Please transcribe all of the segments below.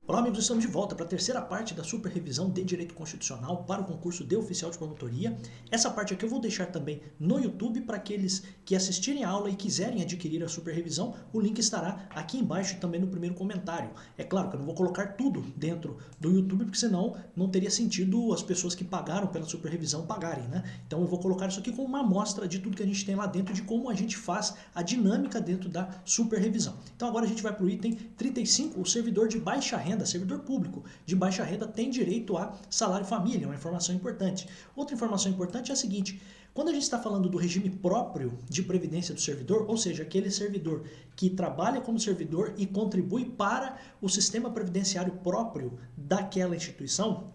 Olá amigos, estamos de volta para a terceira parte da super revisão de Direito Constitucional para o concurso de oficial de promotoria. Essa parte aqui eu vou deixar também no YouTube para aqueles que assistirem a aula e quiserem adquirir a super revisão. O link estará aqui embaixo também no primeiro comentário. É claro que eu não vou colocar tudo dentro do YouTube, porque senão não teria sentido as pessoas que pagaram pela super revisão pagarem, né? Então eu vou colocar isso aqui como uma amostra de tudo que a gente tem lá dentro, de como a gente faz a dinâmica dentro da super revisão. Então agora a gente vai para o item 35, o servidor de baixa renda, servidor público de baixa renda tem direito a salário família, uma informação importante. Outra informação importante é a seguinte: quando a gente está falando do regime próprio de previdência do servidor, ou seja, aquele servidor que trabalha como servidor e contribui para o sistema previdenciário próprio daquela instituição,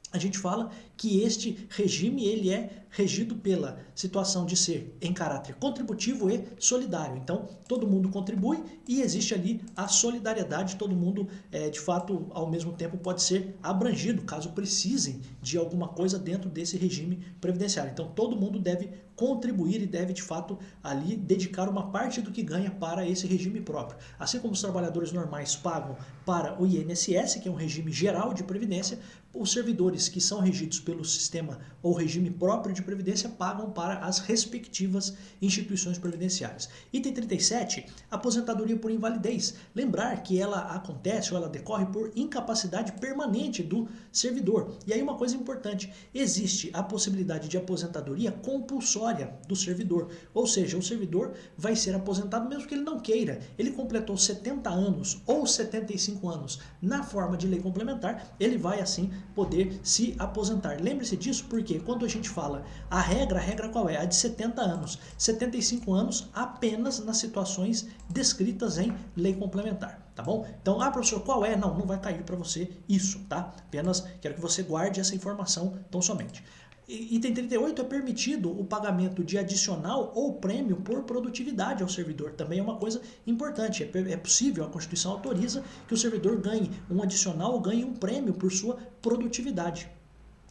a gente fala que este regime ele é regido pela situação de ser em caráter contributivo e solidário. Então, todo mundo contribui e existe ali a solidariedade, todo mundo, de fato, ao mesmo tempo pode ser abrangido, caso precisem de alguma coisa dentro desse regime previdenciário. Então, todo mundo deve contribuir e deve, de fato, ali dedicar uma parte do que ganha para esse regime próprio. Assim como os trabalhadores normais pagam para o INSS, que é um regime geral de previdência, os servidores que são regidos pelo sistema ou regime próprio de previdência pagam para as respectivas instituições previdenciárias. Item 37, aposentadoria por invalidez. Lembrar que ela acontece ou ela decorre por incapacidade permanente do servidor. E aí uma coisa importante, existe a possibilidade de aposentadoria compulsória do servidor, ou seja, o servidor vai ser aposentado mesmo que ele não queira. Ele completou 70 anos ou 75 anos na forma de lei complementar, ele vai assim poder se aposentar. Lembre-se disso porque quando a gente fala a regra qual é? A de 70 anos. 75 anos apenas nas situações descritas em lei complementar, tá bom? Então, professor, qual é? Não vai cair para você isso, tá? Apenas quero que você guarde essa informação tão somente. Item 38, é permitido o pagamento de adicional ou prêmio por produtividade ao servidor. Também é uma coisa importante. É possível, a Constituição autoriza que o servidor ganhe um adicional ou ganhe um prêmio por sua produtividade.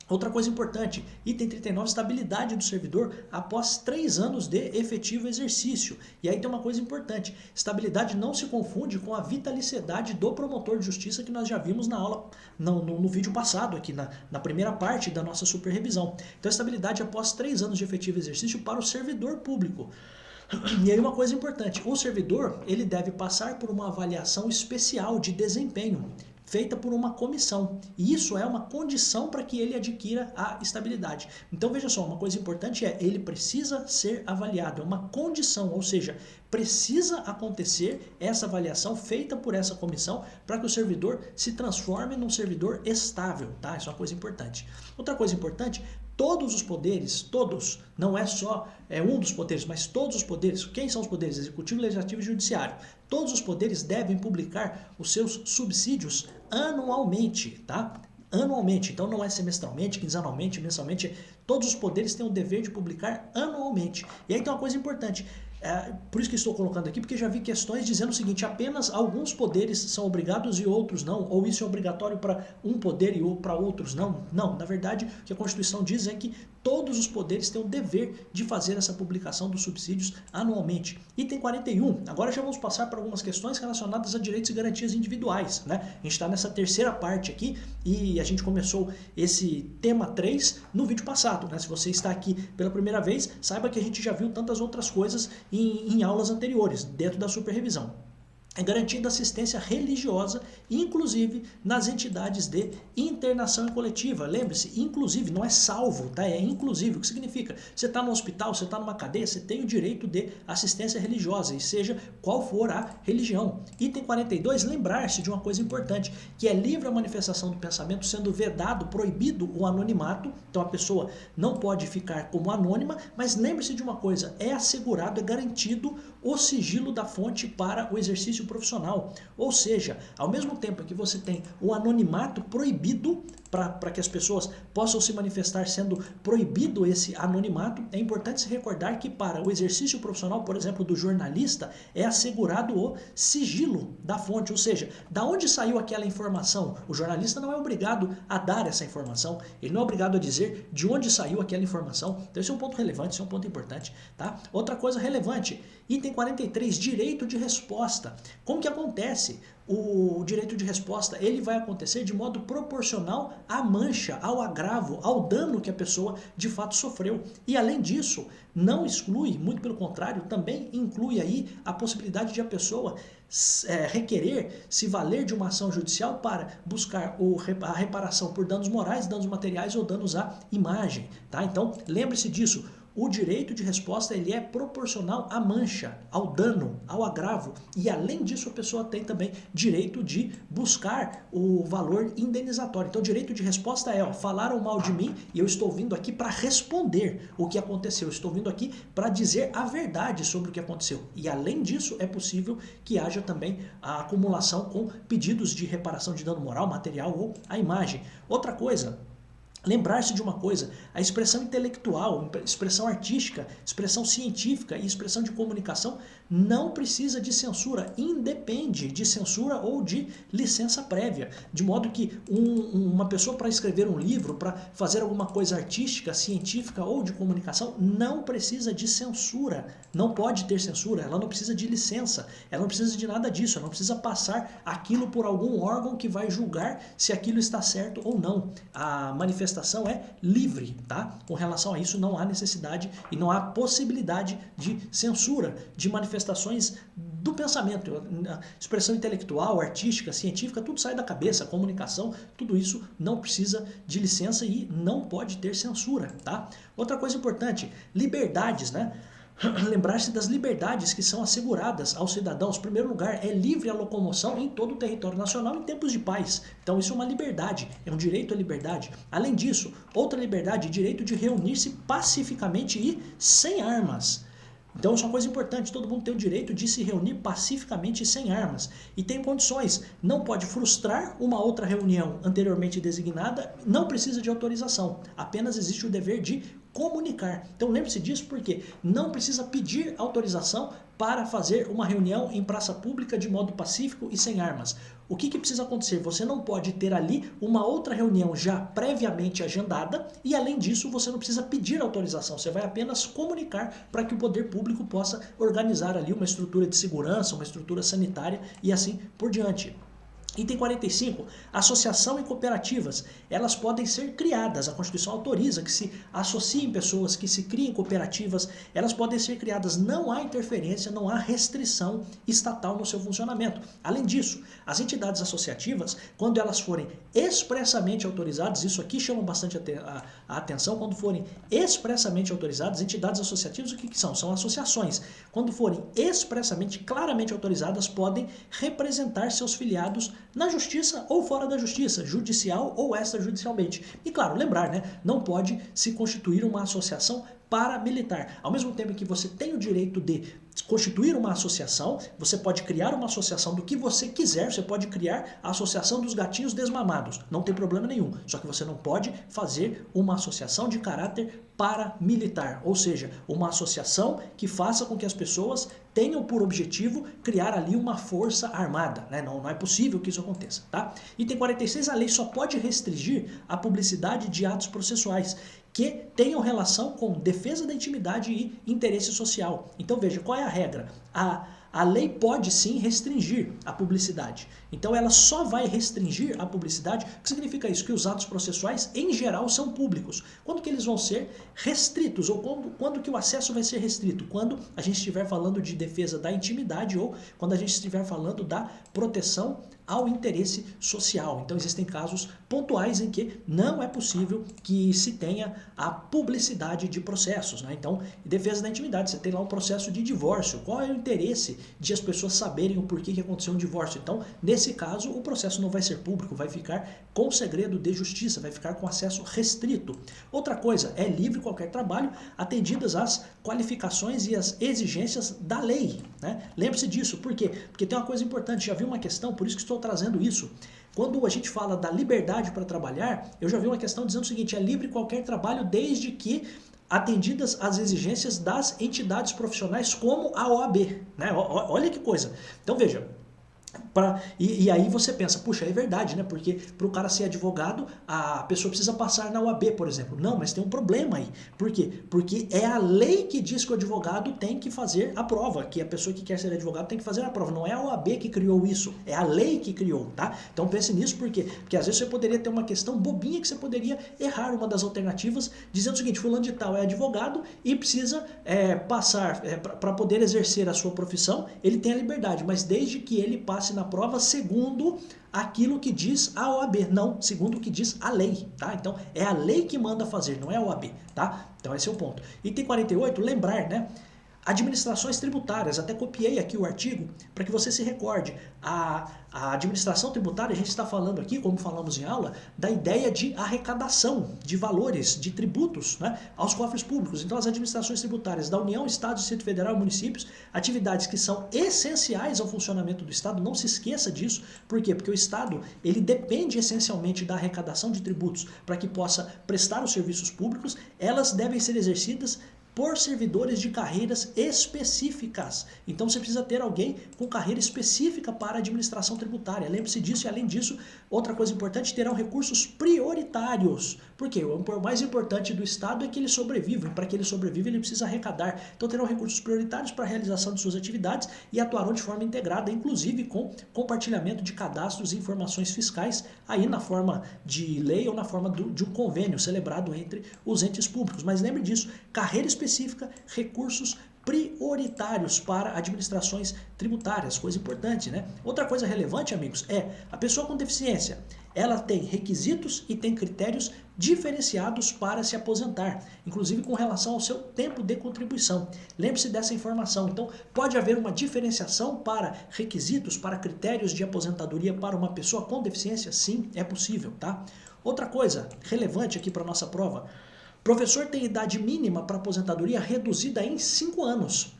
Outra coisa importante, item 39, estabilidade do servidor após 3 anos de efetivo exercício. E aí tem uma coisa importante, estabilidade não se confunde com a vitaliciedade do promotor de justiça que nós já vimos na aula, no vídeo passado aqui, na primeira parte da nossa super revisão. Então estabilidade após 3 anos de efetivo exercício para o servidor público. E aí uma coisa importante, o servidor ele deve passar por uma avaliação especial de desempenho, feita por uma comissão. E isso é uma condição para que ele adquira a estabilidade. Então veja só, uma coisa importante é, ele precisa ser avaliado, é uma condição, ou seja, precisa acontecer essa avaliação feita por essa comissão para que o servidor se transforme num servidor estável, tá? Isso é uma coisa importante. Outra coisa importante, todos os poderes, todos, não é só um dos poderes, mas todos os poderes, quem são os poderes? Executivo, Legislativo e Judiciário. Todos os poderes devem publicar os seus subsídios anualmente, tá? Anualmente, então não é semestralmente, quinzenalmente, mensalmente, todos os poderes têm o dever de publicar anualmente. E aí tem uma coisa importante, por isso que estou colocando aqui, porque já vi questões dizendo o seguinte, apenas alguns poderes são obrigados e outros não, ou isso é obrigatório para um poder e para outros não. Não, na verdade, o que a Constituição diz é que todos os poderes têm o dever de fazer essa publicação dos subsídios anualmente. Item 41, agora já vamos passar para algumas questões relacionadas a direitos e garantias individuais, né? A gente está nessa terceira parte aqui e a gente começou esse tema 3 no vídeo passado, né? Se você está aqui pela primeira vez, saiba que a gente já viu tantas outras coisas em aulas anteriores, dentro da super revisão. É garantida assistência religiosa, inclusive nas entidades de internação coletiva. Lembre-se, inclusive, não é salvo, tá? É inclusive. O que significa? Você está no hospital, você está numa cadeia, você tem o direito de assistência religiosa, e seja qual for a religião. Item 42, lembrar-se de uma coisa importante, que é livre a manifestação do pensamento, sendo vedado, proibido o anonimato. Então a pessoa não pode ficar como anônima, mas lembre-se de uma coisa, é assegurado, é garantido o sigilo da fonte para o exercício profissional. Ou seja, ao mesmo tempo que você tem o anonimato proibido para que as pessoas possam se manifestar sendo proibido esse anonimato, é importante se recordar que para o exercício profissional, por exemplo, do jornalista, é assegurado o sigilo da fonte, ou seja, da onde saiu aquela informação? O jornalista não é obrigado a dar essa informação, ele não é obrigado a dizer de onde saiu aquela informação. Então esse é um ponto relevante, esse é um ponto importante, tá? Outra coisa relevante, item 43, direito de resposta. Como que acontece? O direito de resposta ele vai acontecer de modo proporcional à mancha, ao agravo, ao dano que a pessoa de fato sofreu. E além disso, não exclui, muito pelo contrário, também inclui aí a possibilidade de a pessoa requerer, se valer de uma ação judicial para buscar a reparação por danos morais, danos materiais ou danos à imagem. Tá? Então, lembre-se disso. O direito de resposta ele é proporcional à mancha, ao dano, ao agravo. E além disso, a pessoa tem também direito de buscar o valor indenizatório. Então, o direito de resposta é, falaram mal de mim e eu estou vindo aqui para responder o que aconteceu. Eu estou vindo aqui para dizer a verdade sobre o que aconteceu. E além disso, é possível que haja também a acumulação com pedidos de reparação de dano moral, material ou à imagem. Outra coisa, lembrar-se de uma coisa, a expressão intelectual, expressão artística, expressão científica e expressão de comunicação não precisa de censura, independe de censura ou de licença prévia. De modo que uma pessoa para escrever um livro, para fazer alguma coisa artística, científica ou de comunicação, não precisa de censura, não pode ter censura, ela não precisa de licença, ela não precisa de nada disso, ela não precisa passar aquilo por algum órgão que vai julgar se aquilo está certo ou não. A manifestação é livre, tá? Com relação a isso não há necessidade e não há possibilidade de censura de manifestações do pensamento, expressão intelectual, artística, científica, tudo sai da cabeça, comunicação, tudo isso não precisa de licença e não pode ter censura, tá? Outra coisa importante, liberdades, né? Lembrar-se das liberdades que são asseguradas aos cidadãos. Em primeiro lugar, é livre a locomoção em todo o território nacional em tempos de paz. Então isso é uma liberdade, é um direito à liberdade. Além disso, outra liberdade, direito de reunir-se pacificamente e sem armas. Então isso é uma coisa importante, todo mundo tem o direito de se reunir pacificamente e sem armas. E tem condições, não pode frustrar uma outra reunião anteriormente designada, não precisa de autorização, apenas existe o dever de comunicar. Então lembre-se disso porque não precisa pedir autorização para fazer uma reunião em praça pública de modo pacífico e sem armas. O que precisa acontecer? Você não pode ter ali uma outra reunião já previamente agendada e além disso você não precisa pedir autorização, você vai apenas comunicar para que o poder público possa organizar ali uma estrutura de segurança, uma estrutura sanitária e assim por diante. Item 45, associação e cooperativas, elas podem ser criadas, a Constituição autoriza que se associem pessoas, que se criem cooperativas, elas podem ser criadas, não há interferência, não há restrição estatal no seu funcionamento. Além disso, as entidades associativas, quando elas forem expressamente autorizadas, isso aqui chama bastante a atenção, quando forem expressamente autorizadas, entidades associativas o que são? São associações. Quando forem expressamente, claramente autorizadas, podem representar seus filiados na justiça ou fora da justiça, judicial ou extrajudicialmente. E claro, lembrar, né, não pode se constituir uma associação paramilitar. Ao mesmo tempo que você tem o direito de constituir uma associação, você pode criar uma associação do que você quiser, você pode criar a associação dos gatinhos desmamados, não tem problema nenhum, só que você não pode fazer uma associação de caráter paramilitar, ou seja, uma associação que faça com que as pessoas tenham por objetivo criar ali uma força armada, né? Não é possível que isso aconteça, tá? Item 46, a lei só pode restringir a publicidade de atos processuais que tenham relação com defesa da intimidade e interesse social. Então veja, qual é a regra? A lei pode sim restringir a publicidade. Então ela só vai restringir a publicidade. O que significa isso? Que os atos processuais em geral são públicos. Quando que eles vão ser restritos? Ou quando que o acesso vai ser restrito? Quando a gente estiver falando de defesa da intimidade ou quando a gente estiver falando da proteção ao interesse social. Então existem casos pontuais em que não é possível que se tenha a publicidade de processos, né? Então, defesa da intimidade, você tem lá um processo de divórcio. Qual é o interesse de as pessoas saberem o porquê que aconteceu um divórcio? Então, nesse caso, o processo não vai ser público, vai ficar com segredo de justiça, vai ficar com acesso restrito. Outra coisa, é livre qualquer trabalho, atendidas as qualificações e as exigências da lei, né? Lembre-se disso, por quê? Porque tem uma coisa importante, já vi uma questão, por isso que estou trazendo isso. Quando a gente fala da liberdade para trabalhar, eu já vi uma questão dizendo o seguinte, é livre qualquer trabalho desde que atendidas as exigências das entidades profissionais como a OAB, né? Olha que coisa. Então veja, E aí você pensa, puxa, é verdade, né? Porque para o cara ser advogado, a pessoa precisa passar na OAB, por exemplo. Não, mas tem um problema aí. Por quê? Porque é a lei que diz que o advogado tem que fazer a prova, que a pessoa que quer ser advogado tem que fazer a prova. Não é a OAB que criou isso, é a lei que criou, tá? Então pense nisso, por quê? Porque às vezes você poderia ter uma questão bobinha que você poderia errar uma das alternativas, dizendo o seguinte, fulano de tal é advogado e precisa passar, para poder exercer a sua profissão, ele tem a liberdade, mas desde que ele passe na prova segundo aquilo que diz a OAB, não segundo o que diz a lei, tá? Então é a lei que manda fazer, não é a OAB, tá? Então esse é o ponto. Item 48, lembrar, né? Administrações tributárias, até copiei aqui o artigo para que você se recorde. A administração tributária, a gente está falando aqui, como falamos em aula, da ideia de arrecadação de valores, de tributos, né, aos cofres públicos. Então as administrações tributárias da União, Estado, Distrito Federal e municípios, atividades que são essenciais ao funcionamento do Estado, não se esqueça disso. Por quê? Porque o Estado ele depende essencialmente da arrecadação de tributos para que possa prestar os serviços públicos, elas devem ser exercidas por servidores de carreiras específicas. Então você precisa ter alguém com carreira específica para a administração tributária. Lembre-se disso e, além disso, outra coisa importante, terão recursos prioritários. Por quê? O mais importante do Estado é que ele sobreviva, e para que ele sobreviva ele precisa arrecadar. Então terão recursos prioritários para a realização de suas atividades e atuarão de forma integrada, inclusive com compartilhamento de cadastros e informações fiscais, aí na forma de lei ou na forma de um convênio celebrado entre os entes públicos. Mas lembre disso, carreira específica, recursos prioritários para administrações tributárias, coisa importante, né? Outra coisa relevante, amigos, é a pessoa com deficiência. Ela tem requisitos e tem critérios diferenciados para se aposentar, inclusive com relação ao seu tempo de contribuição. Lembre-se dessa informação. Então, pode haver uma diferenciação para requisitos, para critérios de aposentadoria para uma pessoa com deficiência? Sim, é possível, tá? Outra coisa relevante aqui para a nossa prova: professor tem idade mínima para aposentadoria reduzida em 5 anos.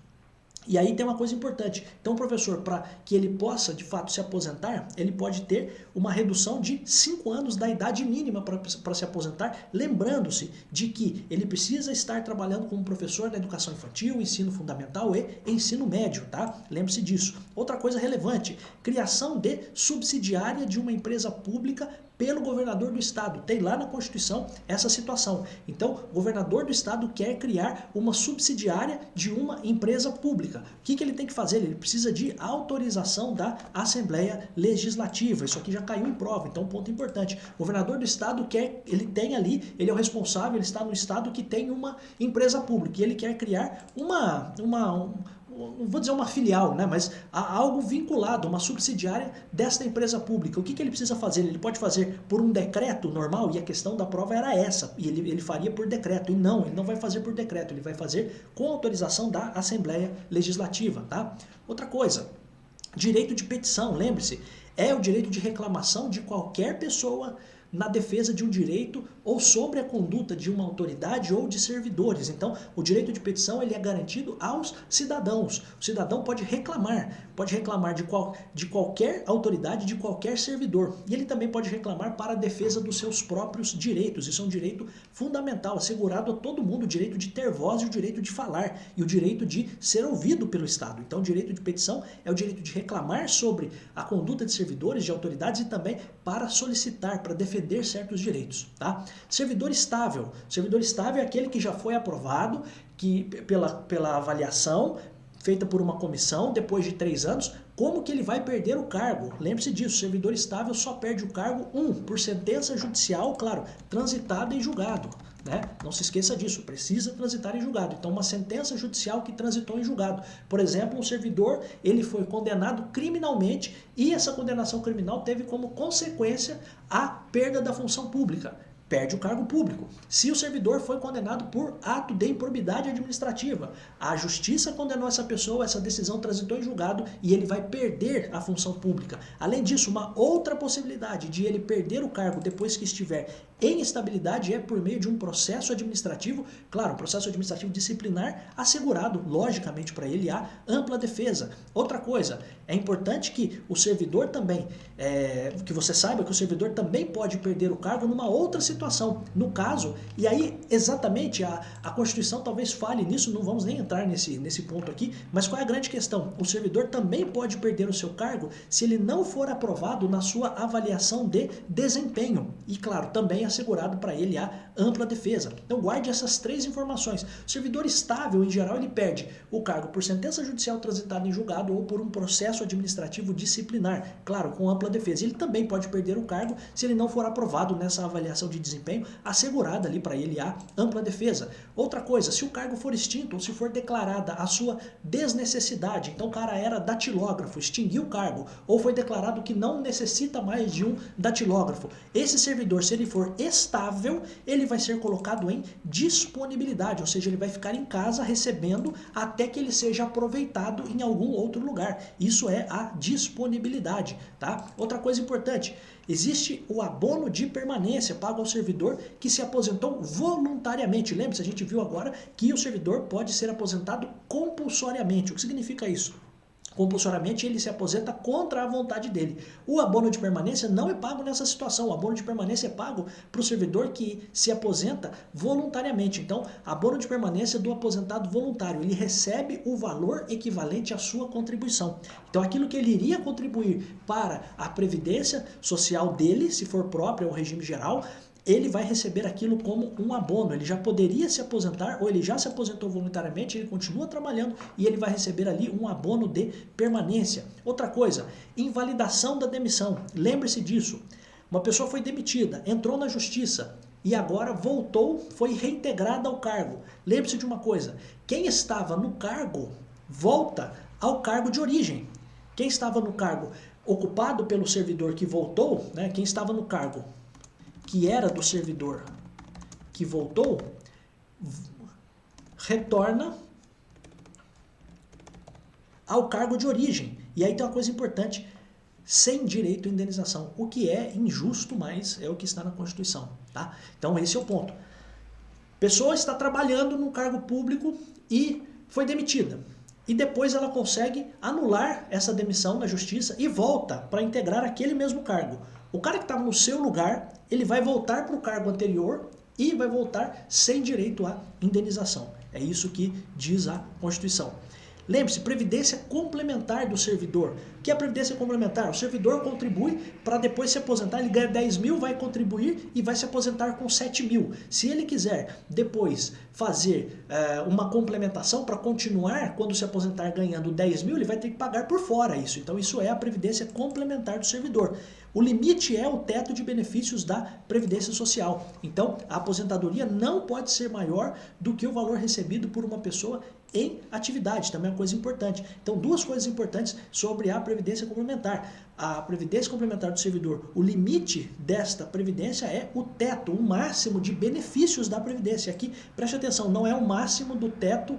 E aí tem uma coisa importante. Então o professor, para que ele possa de fato se aposentar, ele pode ter uma redução de 5 anos da idade mínima para se aposentar, lembrando-se de que ele precisa estar trabalhando como professor na educação infantil, ensino fundamental e ensino médio, tá? Lembre-se disso. Outra coisa relevante, criação de subsidiária de uma empresa pública pelo governador do estado. Tem lá na Constituição essa situação. Então, o governador do estado quer criar uma subsidiária de uma empresa pública. O que ele tem que fazer? Ele precisa de autorização da Assembleia Legislativa. Isso aqui já caiu em prova, então ponto importante. O governador do estado quer, ele tem ali, ele é o responsável, ele está no estado que tem uma empresa pública e ele quer criar não vou dizer uma filial, né, mas algo vinculado, uma subsidiária desta empresa pública. O que ele precisa fazer? Ele pode fazer por um decreto normal, e a questão da prova era essa, e ele faria por decreto. E não, ele não vai fazer por decreto, ele vai fazer com autorização da Assembleia Legislativa, tá? Outra coisa, direito de petição, lembre-se, é o direito de reclamação de qualquer pessoa na defesa de um direito ou sobre a conduta de uma autoridade ou de servidores. Então, o direito de petição ele é garantido aos cidadãos. O cidadão pode reclamar de qualquer autoridade, de qualquer servidor. E ele também pode reclamar para a defesa dos seus próprios direitos. Isso é um direito fundamental, assegurado a todo mundo, o direito de ter voz e o direito de falar, e o direito de ser ouvido pelo Estado. Então, o direito de petição é o direito de reclamar sobre a conduta de servidores, de autoridades, e também para solicitar, para defender certos direitos, tá? Servidor estável. Servidor estável é aquele que já foi aprovado, que pela avaliação feita por uma comissão depois de 3 anos, como que ele vai perder o cargo? Lembre-se disso, servidor estável só perde o cargo, por sentença judicial, claro, transitada em julgado. Né? Não se esqueça disso, precisa transitar em julgado. Então, uma sentença judicial que transitou em julgado. Por exemplo, um servidor ele foi condenado criminalmente e essa condenação criminal teve como consequência a perda da função pública. Perde o cargo público. Se o servidor foi condenado por ato de improbidade administrativa, a justiça condenou essa pessoa, essa decisão transitou em julgado e ele vai perder a função pública. Além disso, uma outra possibilidade de ele perder o cargo depois que estiver em estabilidade é por meio de um processo administrativo, claro, um processo administrativo disciplinar assegurado, logicamente, para ele a ampla defesa. Outra coisa, é importante que o servidor também, que você saiba que o servidor também pode perder o cargo numa outra situação situação. No caso, e aí exatamente a Constituição talvez fale nisso, não vamos nem entrar nesse ponto aqui, mas qual é a grande questão? O servidor também pode perder o seu cargo se ele não for aprovado na sua avaliação de desempenho. E claro, também é assegurado para ele a ampla defesa. Então guarde essas três informações. O servidor estável, em geral, ele perde o cargo por sentença judicial transitada em julgado ou por um processo administrativo disciplinar, claro, com ampla defesa. Ele também pode perder o cargo se ele não for aprovado nessa avaliação de desempenho, assegurada ali para ele a ampla defesa. Outra coisa, se o cargo for extinto ou se for declarada a sua desnecessidade, então o cara era datilógrafo, extinguiu o cargo, ou foi declarado que não necessita mais de um datilógrafo, esse servidor, se ele for estável, ele vai ser colocado em disponibilidade, ou seja, ele vai ficar em casa recebendo até que ele seja aproveitado em algum outro lugar. Isso é a disponibilidade, tá? Outra coisa importante, existe o abono de permanência pago ao servidor que se aposentou voluntariamente. Lembre-se, a gente viu agora que o servidor pode ser aposentado compulsoriamente. O que significa isso? Compulsoriamente ele se aposenta contra a vontade dele. O abono de permanência não é pago nessa situação. O abono de permanência é pago para o servidor que se aposenta voluntariamente. Então, abono de permanência do aposentado voluntário. Ele recebe o valor equivalente à sua contribuição. Então, aquilo que ele iria contribuir para a previdência social dele, se for própria ou regime geral, ele vai receber aquilo como um abono. Ele já poderia se aposentar ou ele já se aposentou voluntariamente, ele continua trabalhando e ele vai receber ali um abono de permanência. Outra coisa, invalidação da demissão. Lembre-se disso. Uma pessoa foi demitida, entrou na justiça e agora voltou, foi reintegrada ao cargo. Lembre-se de uma coisa, quem estava no cargo volta ao cargo de origem. Quem estava no cargo ocupado pelo servidor que voltou, né, quem estava no cargo que era do servidor que voltou, retorna ao cargo de origem. E aí tem uma coisa importante, sem direito à indenização, o que é injusto, mas é o que está na Constituição, tá? Então esse é o ponto. Pessoa está trabalhando no cargo público e foi demitida. E depois ela consegue anular essa demissão na justiça e volta para integrar aquele mesmo cargo. O cara que estava no seu lugar, ele vai voltar para o cargo anterior e vai voltar sem direito à indenização. É isso que diz a Constituição. Lembre-se, previdência complementar do servidor. O que é previdência complementar? O servidor contribui para depois se aposentar, ele ganha 10 mil, vai contribuir e vai se aposentar com 7 mil. Se ele quiser depois fazer uma complementação para continuar, quando se aposentar ganhando 10 mil, ele vai ter que pagar por fora isso. Então isso é a previdência complementar do servidor. O limite é o teto de benefícios da Previdência Social. Então, a aposentadoria não pode ser maior do que o valor recebido por uma pessoa em atividade, também é uma coisa importante. Então, duas coisas importantes sobre a Previdência Complementar. A Previdência Complementar do servidor, o limite desta Previdência é o teto, o máximo de benefícios da Previdência. Aqui, preste atenção, não é o máximo do teto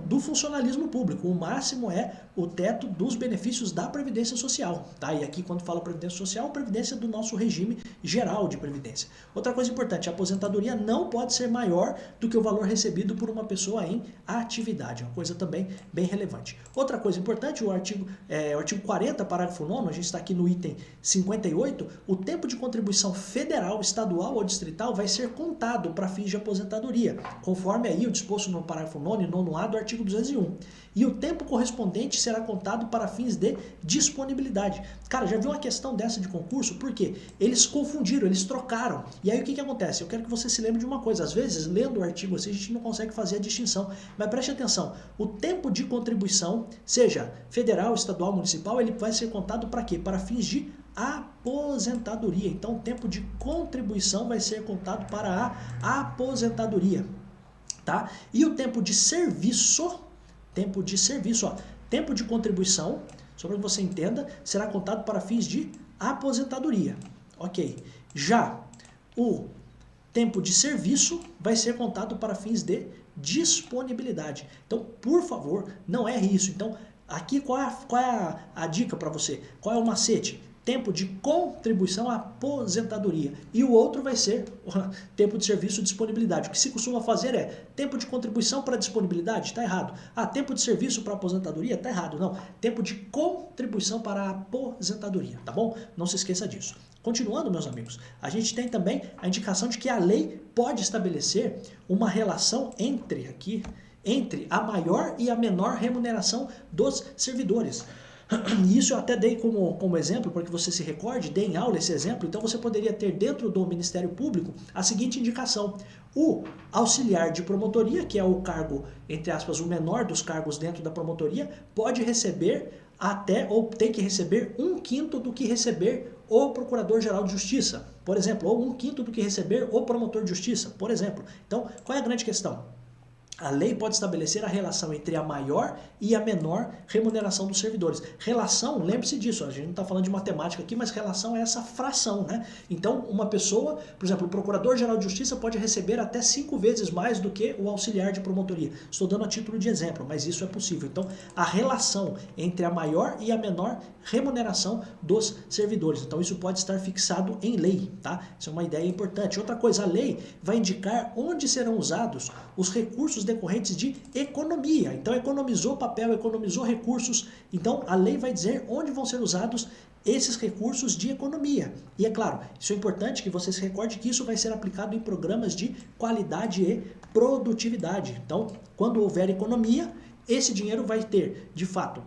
do funcionalismo público. O máximo é o teto dos benefícios da Previdência Social. Tá? E aqui, quando fala Previdência Social, Previdência do nosso regime geral de Previdência. Outra coisa importante, a aposentadoria não pode ser maior do que o valor recebido por uma pessoa em atividade. Uma coisa também bem relevante. Outra coisa importante, o artigo 40, parágrafo 9º, a gente está aqui no item 58, o tempo de contribuição federal, estadual ou distrital vai ser contado para fins de aposentadoria, conforme aí o disposto no parágrafo 9º e 9º-A do artigo 201. E o tempo correspondente será contado para fins de disponibilidade. Cara, já viu uma questão dessa de concurso? Por quê? Eles confundiram, eles trocaram. E aí o que acontece? Eu quero que você se lembre de uma coisa. Às vezes, lendo o artigo assim, a gente não consegue fazer a distinção. Mas preste atenção. O tempo de contribuição, seja federal, estadual, municipal, ele vai ser contado para quê? Para fins de aposentadoria. Então, o tempo de contribuição vai ser contado para a aposentadoria. Tá? E o tempo de serviço, tempo de contribuição, só para que você entenda, será contado para fins de aposentadoria. Ok. Já o tempo de serviço vai ser contado para fins de disponibilidade. Então, por favor, não erre isso. Então, aqui qual é a dica para você? Qual é o macete? tempo de contribuição à aposentadoria. E o outro vai ser tempo de serviço e disponibilidade. O que se costuma fazer é tempo de contribuição para disponibilidade, está errado. Tempo de serviço para aposentadoria, está errado. Não, tempo de contribuição para a aposentadoria, tá bom? Não se esqueça disso. Continuando, meus amigos, a gente tem também a indicação de que a lei pode estabelecer uma relação entre a maior e a menor remuneração dos servidores. E isso eu até dei como exemplo, para que você se recorde, dei em aula esse exemplo. Então você poderia ter dentro do Ministério Público a seguinte indicação: o auxiliar de promotoria, que é o cargo, entre aspas, o menor dos cargos dentro da promotoria, pode receber ou tem que receber 1/5 do que receber o Procurador-Geral de Justiça, por exemplo, ou 1/5 do que receber o Promotor de Justiça, por exemplo. Então, qual é a grande questão? A lei pode estabelecer a relação entre a maior e a menor remuneração dos servidores. Relação, lembre-se disso, a gente não está falando de matemática aqui, mas relação é essa fração, né? Então, uma pessoa, por exemplo, o Procurador-Geral de Justiça pode receber até 5 vezes mais do que o auxiliar de promotoria. Estou dando a título de exemplo, mas isso é possível. Então, a relação entre a maior e a menor remuneração dos servidores. Então, isso pode estar fixado em lei, tá? Isso é uma ideia importante. Outra coisa, a lei vai indicar onde serão usados os recursos decorrentes de economia. Então, economizou papel, economizou recursos. Então, a lei vai dizer onde vão ser usados esses recursos de economia. E é claro, isso é importante que você se recorde que isso vai ser aplicado em programas de qualidade e produtividade. Então, quando houver economia, esse dinheiro vai ter, de fato,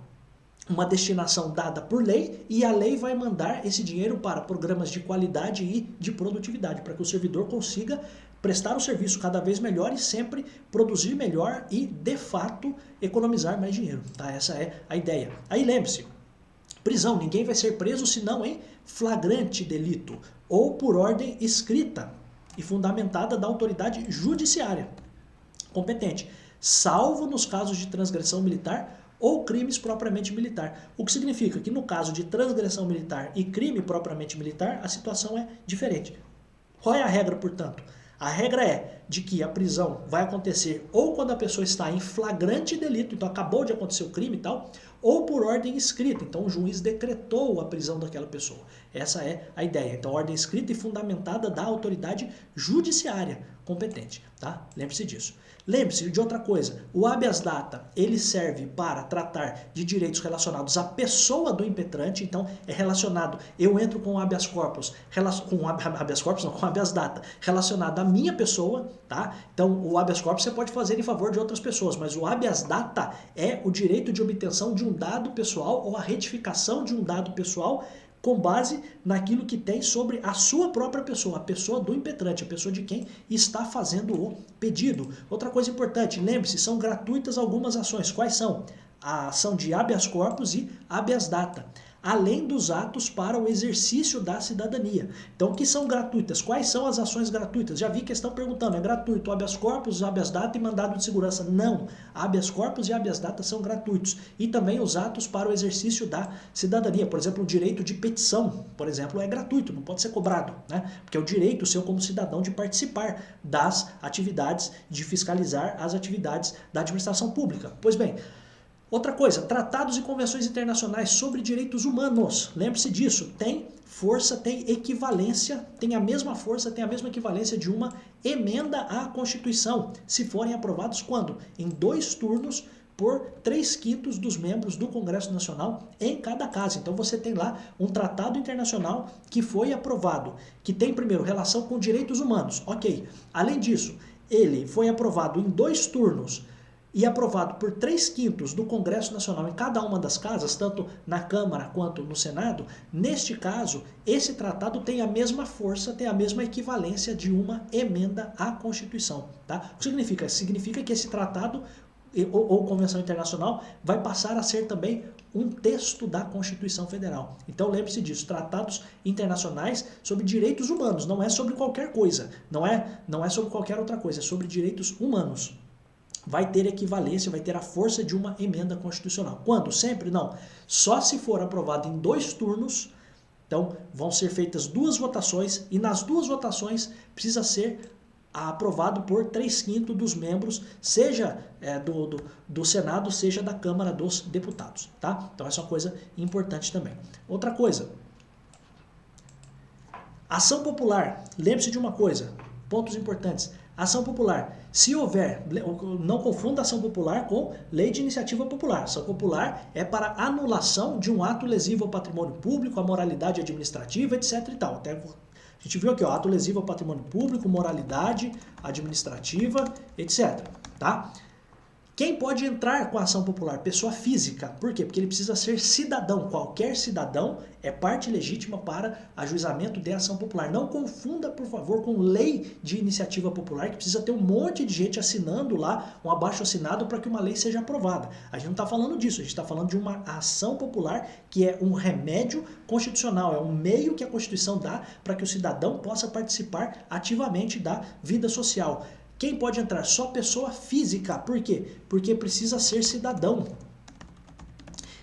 uma destinação dada por lei, e a lei vai mandar esse dinheiro para programas de qualidade e de produtividade, para que o servidor consiga prestar o serviço cada vez melhor e sempre produzir melhor e, de fato, economizar mais dinheiro. Tá? Essa é a ideia. Aí lembre-se, prisão, ninguém vai ser preso senão em flagrante delito ou por ordem escrita e fundamentada da autoridade judiciária competente, salvo nos casos de transgressão militar ou crimes propriamente militar. O que significa que no caso de transgressão militar e crime propriamente militar, a situação é diferente. Qual é a regra, portanto? A regra é de que a prisão vai acontecer ou quando a pessoa está em flagrante delito, então acabou de acontecer o crime e tal, ou por ordem escrita, então o juiz decretou a prisão daquela pessoa. Essa é a ideia. Então, ordem escrita e fundamentada da autoridade judiciária competente, tá? Lembre-se disso. Lembre-se de outra coisa, o habeas data, ele serve para tratar de direitos relacionados à pessoa do impetrante, então é relacionado, eu entro com o habeas corpus, com habeas data, relacionado à minha pessoa, tá? Então o habeas corpus você pode fazer em favor de outras pessoas, mas o habeas data é o direito de obtenção de um dado pessoal ou a retificação de um dado pessoal com base naquilo que tem sobre a sua própria pessoa, a pessoa do impetrante, a pessoa de quem está fazendo o pedido. Outra coisa importante, lembre-se, são gratuitas algumas ações. Quais são? A ação de habeas corpus e habeas data, além dos atos para o exercício da cidadania. Então, o que são gratuitas? Quais são as ações gratuitas? Já vi questão perguntando, é gratuito habeas corpus, habeas data e mandado de segurança? Não, habeas corpus e habeas data são gratuitos. E também os atos para o exercício da cidadania. Por exemplo, o direito de petição, por exemplo, é gratuito, não pode ser cobrado, né? Porque é o direito seu como cidadão de participar das atividades, de fiscalizar as atividades da administração pública. Pois bem, outra coisa, tratados e convenções internacionais sobre direitos humanos. Lembre-se disso, tem força, tem equivalência, tem a mesma força, tem a mesma equivalência de uma emenda à Constituição, se forem aprovados quando? Em 2 turnos por 3/5 dos membros do Congresso Nacional em cada casa. Então você tem lá um tratado internacional que foi aprovado, que tem primeiro relação com direitos humanos. Ok, além disso, ele foi aprovado em 2 turnos e aprovado por 3/5 do Congresso Nacional em cada uma das casas, tanto na Câmara quanto no Senado. Neste caso, esse tratado tem a mesma força, tem a mesma equivalência de uma emenda à Constituição. Tá? O que significa? Significa que esse tratado ou convenção internacional vai passar a ser também um texto da Constituição Federal. Então lembre-se disso, tratados internacionais sobre direitos humanos, não é sobre qualquer coisa, não é sobre qualquer outra coisa, é sobre direitos humanos. Vai ter equivalência, vai ter a força de uma emenda constitucional. Quando? Sempre? Não. Só se for aprovado em 2 turnos, então vão ser feitas 2 votações e nas 2 votações precisa ser aprovado por 3/5 dos membros, seja do Senado, seja da Câmara dos Deputados. Tá? Então essa é uma coisa importante também. Outra coisa, Ação popular, lembre-se de uma coisa, pontos importantes. Ação popular, se houver, não confunda ação popular com lei de iniciativa popular. Ação popular é para anulação de um ato lesivo ao patrimônio público, à moralidade administrativa, etc. e tal. Até a gente viu aqui, ó, ato lesivo ao patrimônio público, moralidade administrativa, etc. Tá? Quem pode entrar com a ação popular? Pessoa física. Por quê? Porque ele precisa ser cidadão. Qualquer cidadão é parte legítima para ajuizamento de ação popular. Não confunda, por favor, com lei de iniciativa popular, que precisa ter um monte de gente assinando lá, um abaixo-assinado para que uma lei seja aprovada. A gente não está falando disso, a gente está falando de uma ação popular que é um remédio constitucional, é um meio que a Constituição dá para que o cidadão possa participar ativamente da vida social. Quem pode entrar? Só pessoa física. Por quê? Porque precisa ser cidadão.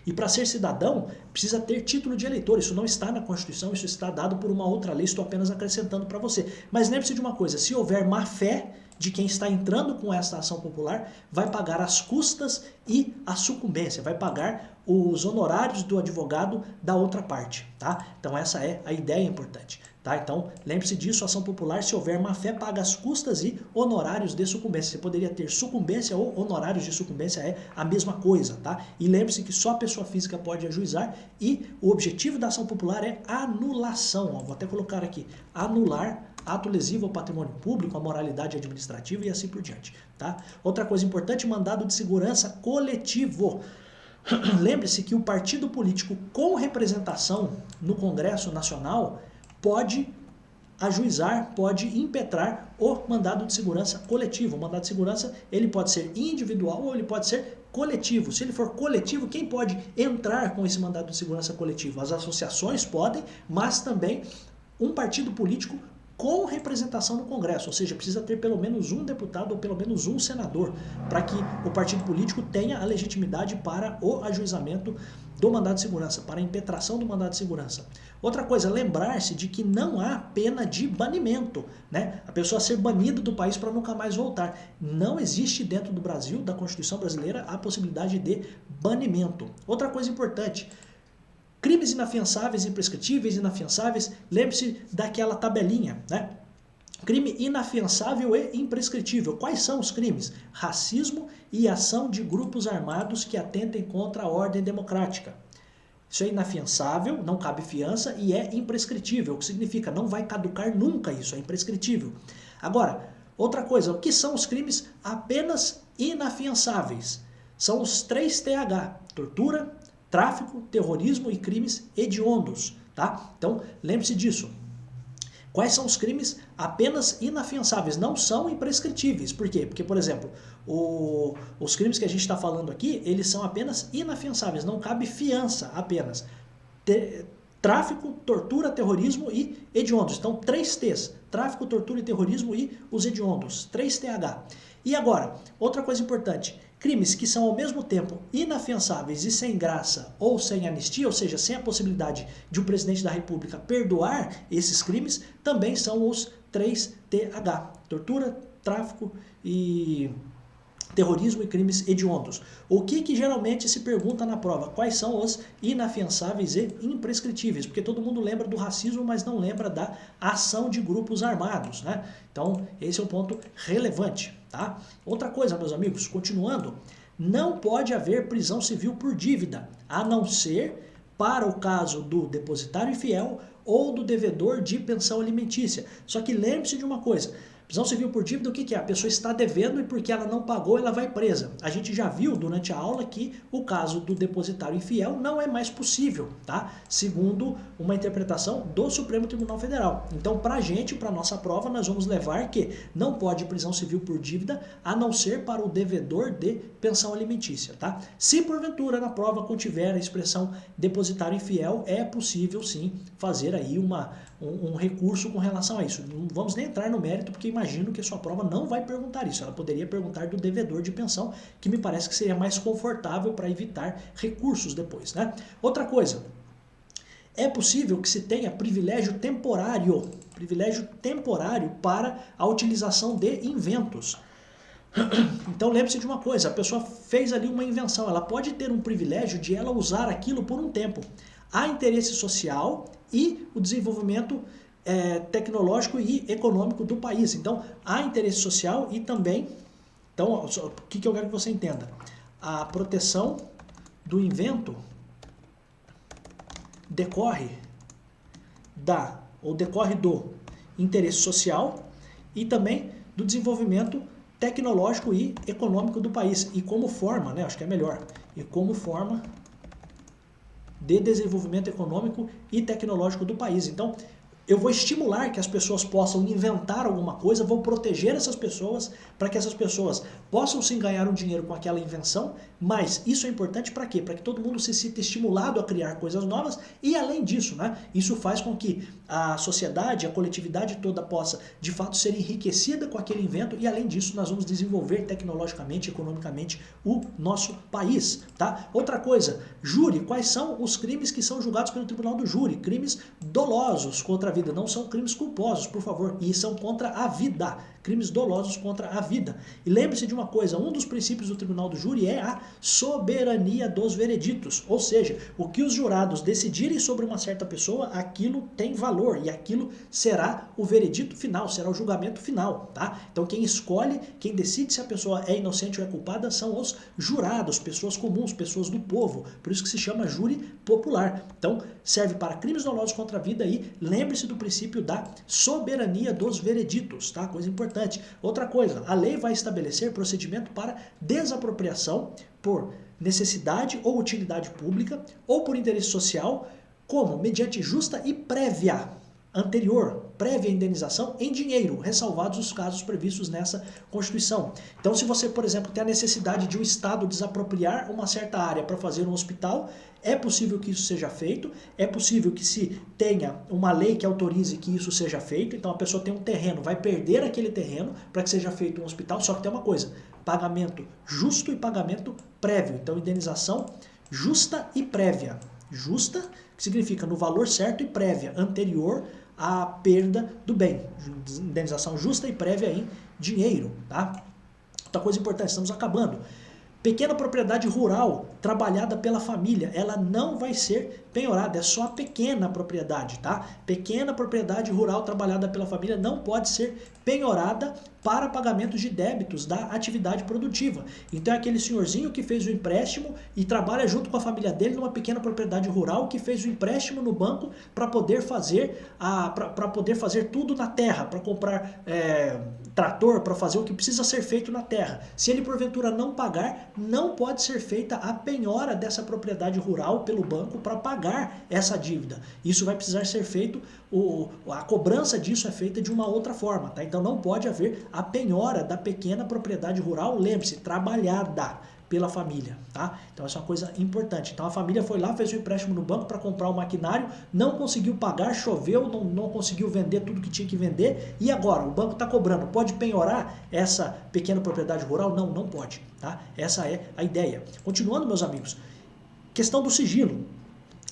E para ser cidadão, precisa ter título de eleitor. Isso não está na Constituição, isso está dado por uma outra lei. Estou apenas acrescentando para você. Mas lembre-se de uma coisa, se houver má fé de quem está entrando com essa ação popular, vai pagar as custas e a sucumbência, vai pagar os honorários do advogado da outra parte, tá? Então essa é a ideia importante, tá? Então lembre-se disso, ação popular, se houver má fé, paga as custas e honorários de sucumbência. Você poderia ter sucumbência ou honorários de sucumbência, é a mesma coisa, tá? E lembre-se que só a pessoa física pode ajuizar e o objetivo da ação popular é anulação, ó, vou até colocar aqui, anular ato lesivo ao patrimônio público, à moralidade administrativa e assim por diante. Tá? Outra coisa importante, mandado de segurança coletivo. Lembre-se que o partido político com representação no Congresso Nacional pode ajuizar, pode impetrar o mandado de segurança coletivo. O mandado de segurança ele pode ser individual ou ele pode ser coletivo. Se ele for coletivo, quem pode entrar com esse mandado de segurança coletivo? As associações podem, mas também um partido político com representação no Congresso, ou seja, precisa ter pelo menos um deputado ou pelo menos um senador para que o partido político tenha a legitimidade para o ajuizamento do mandado de segurança, para a impetração do mandado de segurança. Outra coisa, lembrar-se de que não há pena de banimento, né? A pessoa ser banida do país para nunca mais voltar. Não existe dentro do Brasil, da Constituição brasileira, a possibilidade de banimento. Outra coisa importante, crimes inafiançáveis, imprescritíveis, inafiançáveis, lembre-se daquela tabelinha, né? Crime inafiançável e imprescritível. Quais são os crimes? Racismo e ação de grupos armados que atentem contra a ordem democrática. Isso é inafiançável, não cabe fiança e é imprescritível, o que significa não vai caducar nunca isso, é imprescritível. Agora, outra coisa, o que são os crimes apenas inafiançáveis? São os 3 TH, tortura, tráfico, terrorismo e crimes hediondos, tá? Então, lembre-se disso. Quais são os crimes apenas inafiançáveis? Não são imprescritíveis. Por quê? Porque, por exemplo, os crimes que a gente está falando aqui, eles são apenas inafiançáveis. Não cabe fiança apenas. Tráfico, tortura, terrorismo e hediondos. Então, 3 T's. Tráfico, tortura e terrorismo e os hediondos. 3 TH. E agora, outra coisa importante. Crimes que são ao mesmo tempo inafiançáveis e sem graça ou sem anistia, ou seja, sem a possibilidade de o presidente da República perdoar esses crimes, também são os 3 TH. Tortura, tráfico e terrorismo e crimes hediondos. O que geralmente se pergunta na prova? Quais são os inafiançáveis e imprescritíveis? Porque todo mundo lembra do racismo, mas não lembra da ação de grupos armados, né? Então, esse é um ponto relevante, tá? Outra coisa, meus amigos, continuando, não pode haver prisão civil por dívida, a não ser para o caso do depositário infiel ou do devedor de pensão alimentícia. Só que lembre-se de uma coisa, prisão civil por dívida, o que é? A pessoa está devendo e porque ela não pagou, ela vai presa. A gente já viu durante a aula que o caso do depositário infiel não é mais possível, tá? Segundo uma interpretação do Supremo Tribunal Federal. Então, para a gente, para a nossa prova, nós vamos levar que não pode prisão civil por dívida, a não ser para o devedor de pensão alimentícia, tá? Se porventura na prova contiver a expressão depositário infiel, é possível sim fazer aí um recurso com relação a isso. Não vamos nem entrar no mérito, porque imagino que a sua prova não vai perguntar isso. Ela poderia perguntar do devedor de pensão, que me parece que seria mais confortável para evitar recursos depois, né? Outra coisa, é possível que se tenha privilégio temporário para a utilização de inventos. Então lembre-se de uma coisa, a pessoa fez ali uma invenção, ela pode ter um privilégio de ela usar aquilo por um tempo. Há interesse social e o desenvolvimento tecnológico e econômico do país. Então, há interesse social e também, então, o que eu quero que você entenda? A proteção do invento decorre do interesse social e também do desenvolvimento tecnológico e econômico do país. E como forma, né, acho que é melhor, e como forma de desenvolvimento econômico e tecnológico do país. Então, eu vou estimular que as pessoas possam inventar alguma coisa, vou proteger essas pessoas para que essas pessoas possam sim ganhar um dinheiro com aquela invenção, mas isso é importante para quê? Para que todo mundo se sinta estimulado a criar coisas novas e além disso, né, isso faz com que a sociedade, a coletividade toda possa de fato ser enriquecida com aquele invento e além disso nós vamos desenvolver tecnologicamente, economicamente o nosso país, tá? Outra coisa, júri, quais são os crimes que são julgados pelo tribunal do júri? Crimes dolosos contra a vida, não são crimes culposos, por favor, e são contra a vida, crimes dolosos contra a vida. E lembre-se de uma coisa, um dos princípios do tribunal do júri é a soberania dos vereditos, ou seja, o que os jurados decidirem sobre uma certa pessoa, aquilo tem valor e aquilo será o veredito final, será o julgamento final, tá? Então quem escolhe, quem decide se a pessoa é inocente ou é culpada são os jurados, pessoas comuns, pessoas do povo, por isso que se chama júri popular. Então serve para crimes dolosos contra a vida e lembre-se do princípio da soberania dos vereditos, tá? Coisa importante. Outra coisa, a lei vai estabelecer procedimento para desapropriação por necessidade ou utilidade pública ou por interesse social, como mediante justa e prévia indenização em dinheiro, ressalvados os casos previstos nessa Constituição. Então, se você, por exemplo, tem a necessidade de um Estado desapropriar uma certa área para fazer um hospital, é possível que isso seja feito, é possível que se tenha uma lei que autorize que isso seja feito, então a pessoa tem um terreno, vai perder aquele terreno para que seja feito um hospital, só que tem uma coisa, pagamento justo e pagamento prévio, então indenização justa e prévia. Justa, que significa no valor certo e prévia, anterior à perda do bem. Indenização justa e prévia em dinheiro, tá? Outra coisa importante, estamos acabando. Pequena propriedade rural trabalhada pela família, ela não vai ser penhorada, é só a pequena propriedade, tá? Pequena propriedade rural trabalhada pela família não pode ser penhorada para pagamento de débitos da atividade produtiva. Então é aquele senhorzinho que fez o empréstimo e trabalha junto com a família dele numa pequena propriedade rural que fez o empréstimo no banco para poder fazer tudo na terra, para comprar trator, para fazer o que precisa ser feito na terra. Se ele porventura não pagar, não pode ser feita a penhora dessa propriedade rural pelo banco para pagar essa dívida. Isso vai precisar ser feito, a cobrança disso é feita de uma outra forma, tá? Então não pode haver a penhora da pequena propriedade rural, lembre-se, trabalhada pela família, tá? Então essa é uma coisa importante. Então a família foi lá, fez o empréstimo no banco para comprar o maquinário, não conseguiu pagar, choveu, não conseguiu vender tudo que tinha que vender e agora o banco está cobrando. Pode penhorar essa pequena propriedade rural? Não, não pode, tá? Essa é a ideia. Continuando, meus amigos, questão do sigilo.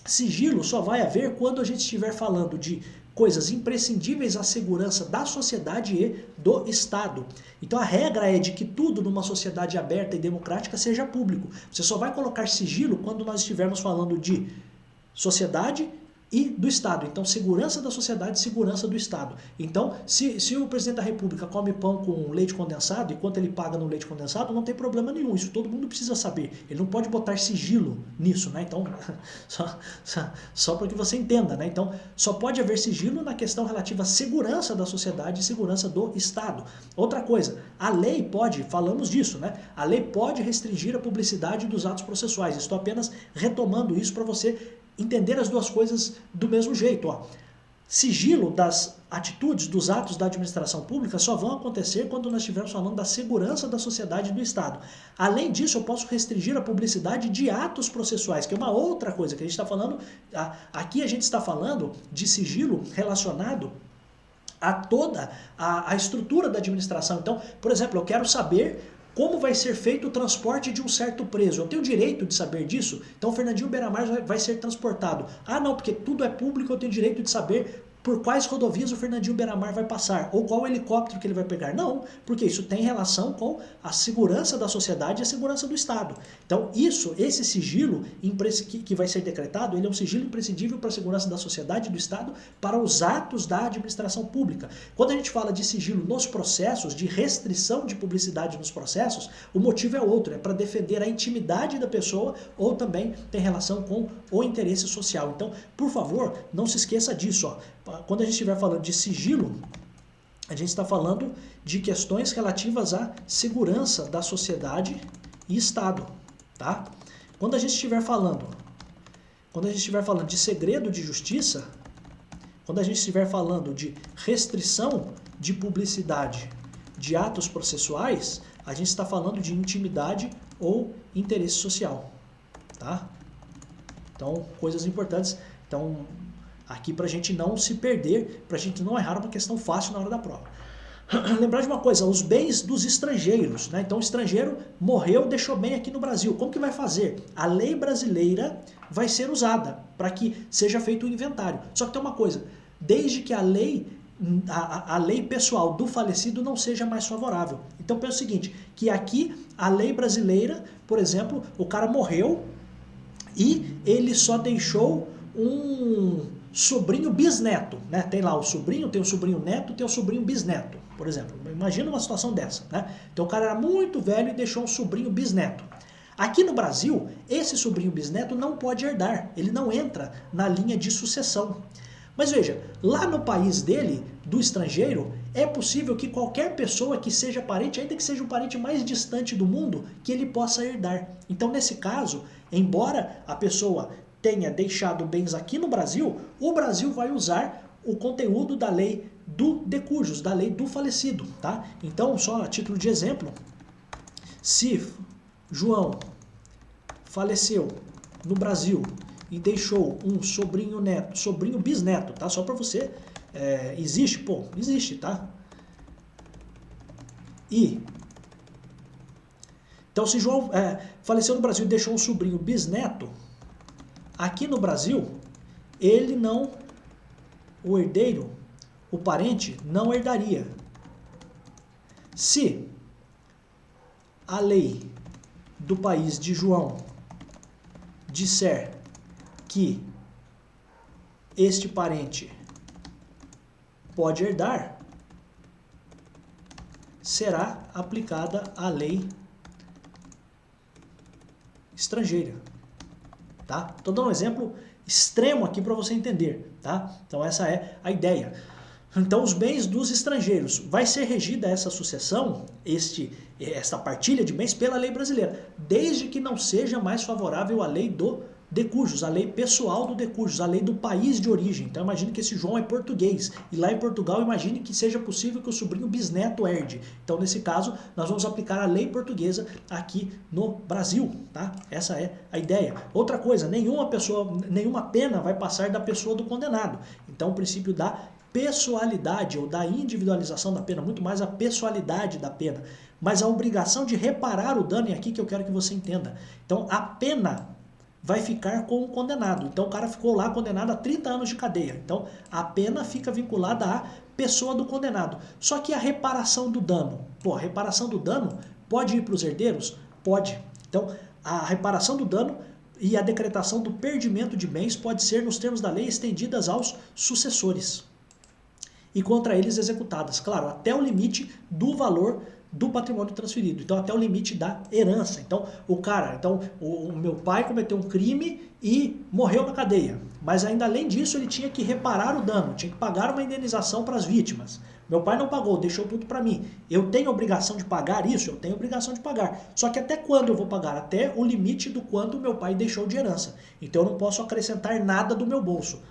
Sigilo só vai haver quando a gente estiver falando de coisas imprescindíveis à segurança da sociedade e do Estado. Então a regra é de que tudo numa sociedade aberta e democrática seja público. Você só vai colocar sigilo quando nós estivermos falando de sociedade e do Estado. Então, segurança da sociedade, segurança do Estado. Então, se o presidente da República come pão com leite condensado e quanto ele paga no leite condensado, não tem problema nenhum. Isso todo mundo precisa saber. Ele não pode botar sigilo nisso, né? Então, só para que você entenda, né? Então, só pode haver sigilo na questão relativa à segurança da sociedade e segurança do Estado. Outra coisa, a lei pode, falamos disso, né? A lei pode restringir a publicidade dos atos processuais. Estou apenas retomando isso para você entender as duas coisas do mesmo jeito. Ó. Sigilo das atitudes, dos atos da administração pública só vão acontecer quando nós estivermos falando da segurança da sociedade e do Estado. Além disso, eu posso restringir a publicidade de atos processuais, que é uma outra coisa que a gente está falando. Aqui a gente está falando de sigilo relacionado a toda a estrutura da administração. Então, por exemplo, eu quero saber como vai ser feito o transporte de um certo preso. Eu tenho direito de saber disso? Então o Fernandinho Beiramar vai ser transportado. Ah não, porque tudo é público, eu tenho direito de saber por quais rodovias o Fernandinho Beiramar vai passar, ou qual helicóptero que ele vai pegar. Não, porque isso tem relação com a segurança da sociedade e a segurança do Estado. Então esse sigilo que vai ser decretado, ele é um sigilo imprescindível para a segurança da sociedade e do Estado, para os atos da administração pública. Quando a gente fala de sigilo nos processos, de restrição de publicidade nos processos, o motivo é outro, é para defender a intimidade da pessoa ou também tem relação com o interesse social. Então, por favor, não se esqueça disso. Ó. Quando a gente estiver falando de sigilo, a gente está falando de questões relativas à segurança da sociedade e Estado. Tá? Quando a gente estiver falando de segredo de justiça, quando a gente estiver falando de restrição de publicidade de atos processuais, a gente está falando de intimidade ou interesse social. Tá? Então, coisas importantes. Então, aqui para a gente não se perder, para a gente não errar uma questão fácil na hora da prova. Lembrar de uma coisa, os bens dos estrangeiros, né? Então o estrangeiro morreu, deixou bem aqui no Brasil. Como que vai fazer? A lei brasileira vai ser usada para que seja feito o inventário. Só que tem uma coisa, desde que a lei pessoal do falecido não seja mais favorável. Então pensa o seguinte, que aqui a lei brasileira, por exemplo, o cara morreu e ele só deixou um sobrinho bisneto, né? Tem lá o sobrinho, tem o sobrinho neto, tem o sobrinho bisneto, por exemplo. Imagina uma situação dessa, né? Então o cara era muito velho e deixou um sobrinho bisneto. Aqui no Brasil, esse sobrinho bisneto não pode herdar, ele não entra na linha de sucessão. Mas veja, lá no país dele, do estrangeiro, é possível que qualquer pessoa que seja parente, ainda que seja o parente mais distante do mundo, que ele possa herdar. Então nesse caso, embora a pessoa tenha deixado bens aqui no Brasil, o Brasil vai usar o conteúdo da lei do decujus, da lei do falecido, tá? Então, só a título de exemplo, se João faleceu no Brasil e deixou um sobrinho neto, sobrinho bisneto, tá? Só para você, existe? Pô, existe, tá? Então, se João faleceu no Brasil e deixou um sobrinho bisneto, aqui no Brasil, ele não, o herdeiro, o parente, não herdaria. Se a lei do país de João disser que este parente pode herdar, será aplicada a lei estrangeira. Tá? Estou dando um exemplo extremo aqui para você entender. Tá? Então essa é a ideia. Então os bens dos estrangeiros, vai ser regida essa sucessão, esta partilha de bens pela lei brasileira, desde que não seja mais favorável à lei do decujus, a lei pessoal do decujus, a lei do país de origem. Então imagine que esse João é português, e lá em Portugal imagine que seja possível que o sobrinho bisneto herde. Então nesse caso nós vamos aplicar a lei portuguesa aqui no Brasil, tá? Essa é a ideia. Outra coisa, nenhuma pena vai passar da pessoa do condenado. Então o princípio da pessoalidade ou da individualização da pena, muito mais a pessoalidade da pena, mas a obrigação de reparar o dano, é aqui que eu quero que você entenda. Então a pena vai ficar com o condenado. Então o cara ficou lá condenado a 30 anos de cadeia. Então a pena fica vinculada à pessoa do condenado. Só que a reparação do dano, a reparação do dano pode ir para os herdeiros? Pode. Então a reparação do dano e a decretação do perdimento de bens pode ser, nos termos da lei, estendidas aos sucessores e contra eles executadas, claro, até o limite do valor do patrimônio transferido, então até o limite da herança. Então o meu pai cometeu um crime e morreu na cadeia, mas ainda além disso ele tinha que reparar o dano, tinha que pagar uma indenização para as vítimas. Meu pai não pagou, deixou tudo para mim. Eu tenho obrigação de pagar isso? Eu tenho obrigação de pagar. Só que até quando eu vou pagar? Até o limite do quanto meu pai deixou de herança. Então eu não posso acrescentar nada do meu bolso.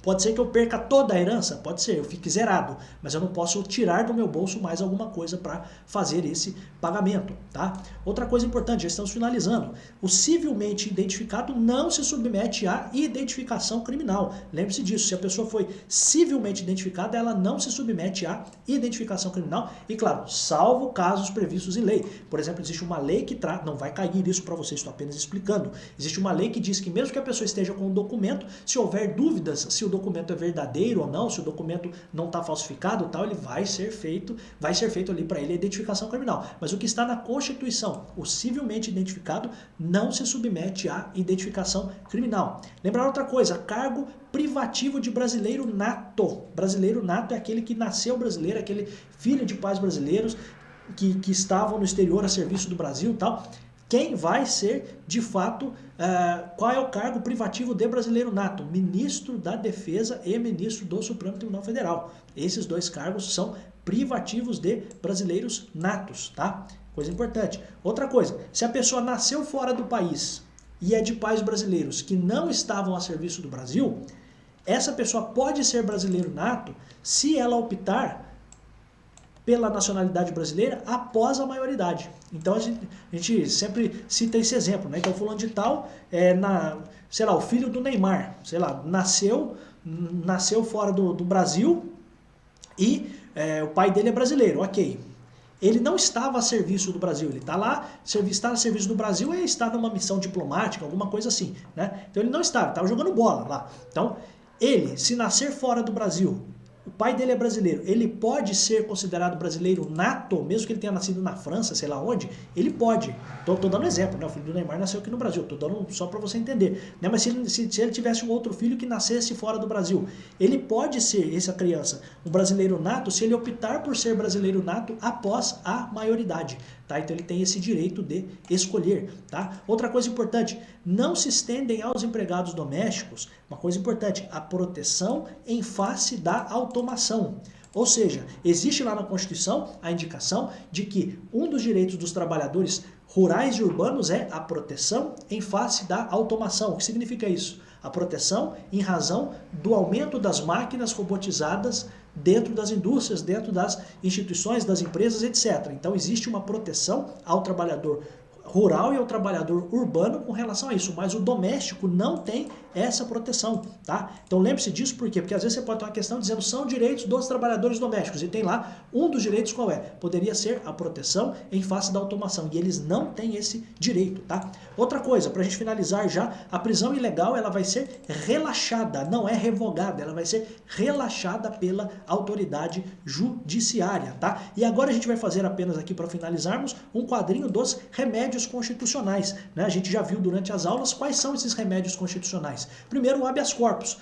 Pode ser que eu perca toda a herança? Pode ser, eu fique zerado, mas eu não posso tirar do meu bolso mais alguma coisa para fazer esse pagamento, tá? Outra coisa importante, já estamos finalizando, o civilmente identificado não se submete à identificação criminal. Lembre-se disso, se a pessoa foi civilmente identificada, ela não se submete à identificação criminal e, claro, salvo casos previstos em lei. Por exemplo, existe uma lei que não vai cair isso para vocês, estou apenas explicando. Existe uma lei que diz que mesmo que a pessoa esteja com um documento, se houver dúvidas se o documento é verdadeiro ou não, se o documento não está falsificado ou tal, ele vai ser feito ali para ele a identificação criminal. Mas o que está na Constituição, o civilmente identificado, não se submete à identificação criminal. Lembrar outra coisa, cargo privativo de brasileiro nato. Brasileiro nato é aquele que nasceu brasileiro, aquele filho de pais brasileiros que estavam no exterior a serviço do Brasil e tal. Quem vai ser, de fato, qual é o cargo privativo de brasileiro nato? Ministro da Defesa e ministro do Supremo Tribunal Federal. Esses dois cargos são privativos de brasileiros natos, tá? Coisa importante. Outra coisa, se a pessoa nasceu fora do país e é de pais brasileiros que não estavam a serviço do Brasil, essa pessoa pode ser brasileiro nato se ela optar pela nacionalidade brasileira após a maioridade. Então a gente sempre cita esse exemplo, né? Então fulano de tal, sei lá, o filho do Neymar, sei lá, nasceu fora do Brasil e o pai dele é brasileiro, ok. Ele não estava a serviço do Brasil, ele está lá, estar a serviço do Brasil é estar numa missão diplomática, alguma coisa assim, né? Então ele não estava jogando bola lá. Então ele, se nascer fora do Brasil, o pai dele é brasileiro, ele pode ser considerado brasileiro nato, mesmo que ele tenha nascido na França, sei lá onde, ele pode. Tô dando um exemplo, né? O filho do Neymar nasceu aqui no Brasil, tô dando só para você entender. Né? Mas se ele tivesse um outro filho que nascesse fora do Brasil, ele pode ser, essa criança, um brasileiro nato se ele optar por ser brasileiro nato após a maioridade. Tá? Então ele tem esse direito de escolher. Tá? Outra coisa importante, não se estendem aos empregados domésticos, uma coisa importante, a proteção em face da automação. Ou seja, existe lá na Constituição a indicação de que um dos direitos dos trabalhadores rurais e urbanos é a proteção em face da automação. O que significa isso? A proteção em razão do aumento das máquinas robotizadas dentro das indústrias, dentro das instituições, das empresas, etc. Então existe uma proteção ao trabalhador rural e ao trabalhador urbano com relação a isso, mas o doméstico não tem essa proteção, tá? Então lembre-se disso, por quê? Porque às vezes você pode ter uma questão dizendo são direitos dos trabalhadores domésticos, e tem lá um dos direitos qual é? Poderia ser a proteção em face da automação, e eles não têm esse direito, tá? Outra coisa, pra gente finalizar já, a prisão ilegal ela vai ser relaxada, não é revogada, ela vai ser relaxada pela autoridade judiciária, tá? E agora a gente vai fazer apenas aqui para finalizarmos um quadrinho dos remédios constitucionais, né? A gente já viu durante as aulas quais são esses remédios constitucionais. Primeiro, o habeas corpus.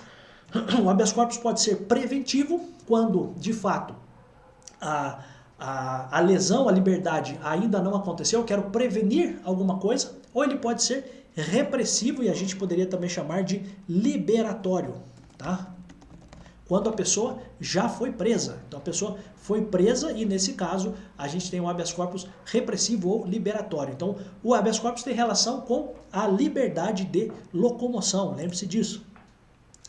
O habeas corpus pode ser preventivo, quando, de fato, a lesão à liberdade ainda não aconteceu, eu quero prevenir alguma coisa, ou ele pode ser repressivo, e a gente poderia também chamar de liberatório, tá? Quando a pessoa já foi presa. Então a pessoa foi presa e nesse caso a gente tem o habeas corpus repressivo ou liberatório. Então o habeas corpus tem relação com a liberdade de locomoção, lembre-se disso.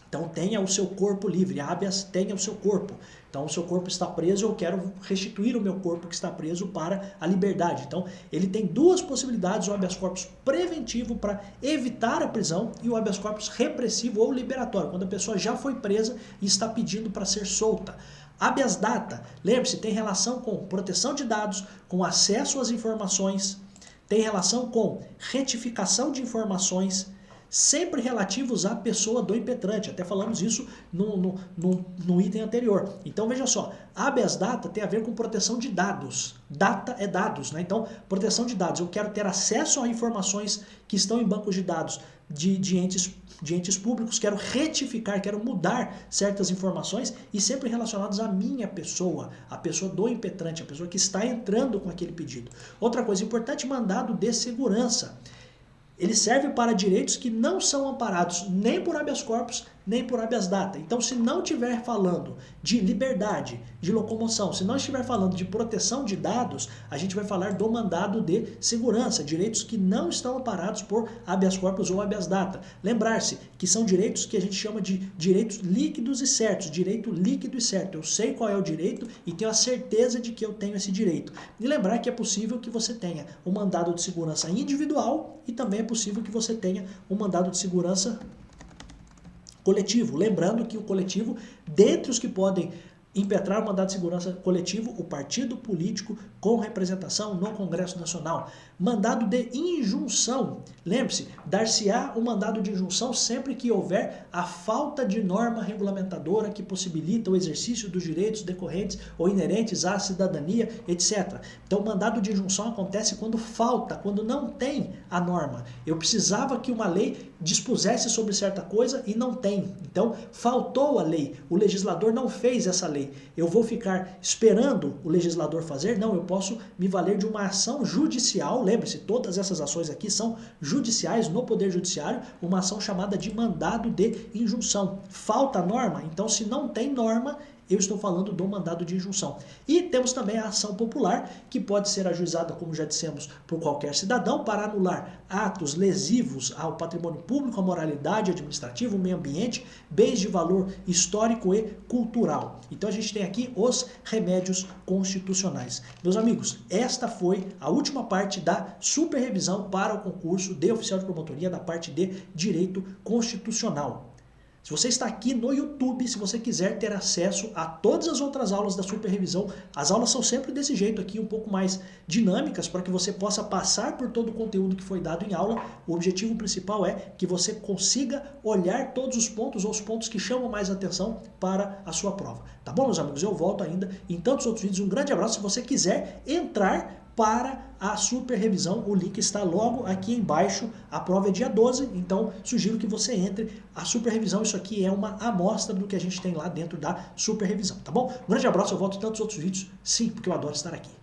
Então tenha o seu corpo livre, habeas tenha o seu corpo. Então o seu corpo está preso, eu quero restituir o meu corpo que está preso para a liberdade. Então ele tem duas possibilidades, o habeas corpus preventivo para evitar a prisão e o habeas corpus repressivo ou liberatório, quando a pessoa já foi presa e está pedindo para ser solta. Habeas data, lembre-se, tem relação com proteção de dados, com acesso às informações, tem relação com retificação de informações, sempre relativos à pessoa do impetrante. Até falamos isso no item anterior. Então veja só, habeas data tem a ver com proteção de dados. Data é dados, né? Então proteção de dados, eu quero ter acesso a informações que estão em bancos de dados de entes públicos, quero retificar, quero mudar certas informações e sempre relacionados à minha pessoa, a pessoa do impetrante, a pessoa que está entrando com aquele pedido. Outra coisa importante, mandado de segurança. Ele serve para direitos que não são amparados nem por habeas corpus, nem por habeas data. Então, se não estiver falando de liberdade, de locomoção, se não estiver falando de proteção de dados, a gente vai falar do mandado de segurança, direitos que não estão amparados por habeas corpus ou habeas data. Lembrar-se que são direitos que a gente chama de direitos líquidos e certos, direito líquido e certo. Eu sei qual é o direito e tenho a certeza de que eu tenho esse direito. E lembrar que é possível que você tenha um mandado de segurança individual e também é possível que você tenha um mandado de segurança coletivo. Lembrando que o coletivo, dentre os que podem impetrar o mandado de segurança coletivo, o partido político com representação no Congresso Nacional. Mandado de injunção. Lembre-se, dar-se-á o mandado de injunção sempre que houver a falta de norma regulamentadora que possibilita o exercício dos direitos decorrentes ou inerentes à cidadania, etc. Então, o mandado de injunção acontece quando falta, quando não tem a norma. Eu precisava que uma lei dispusesse sobre certa coisa e não tem. Então, faltou a lei. O legislador não fez essa lei. Eu vou ficar esperando o legislador fazer? Não, eu posso me valer de uma ação judicial. Lembre-se, todas essas ações aqui são judiciais no Poder Judiciário, uma ação chamada de mandado de injunção. Falta norma? Então, se não tem norma, eu estou falando do mandado de injunção. E temos também a ação popular, que pode ser ajuizada, como já dissemos, por qualquer cidadão para anular atos lesivos ao patrimônio público, à moralidade administrativa, ao meio ambiente, bens de valor histórico e cultural. Então a gente tem aqui os remédios constitucionais. Meus amigos, esta foi a última parte da superrevisão para o concurso de oficial de promotoria da parte de direito constitucional. Se você está aqui no YouTube, se você quiser ter acesso a todas as outras aulas da superrevisão, as aulas são sempre desse jeito aqui, um pouco mais dinâmicas, para que você possa passar por todo o conteúdo que foi dado em aula. O objetivo principal é que você consiga olhar todos os pontos ou os pontos que chamam mais atenção para a sua prova. Tá bom, meus amigos? Eu volto ainda em tantos outros vídeos. Um grande abraço. Se você quiser entrar para a superrevisão, o link está logo aqui embaixo. A prova é dia 12, então sugiro que você entre. A superrevisão, isso aqui é uma amostra do que a gente tem lá dentro da superrevisão, tá bom? Um grande abraço, eu volto em tantos outros vídeos, sim, porque eu adoro estar aqui.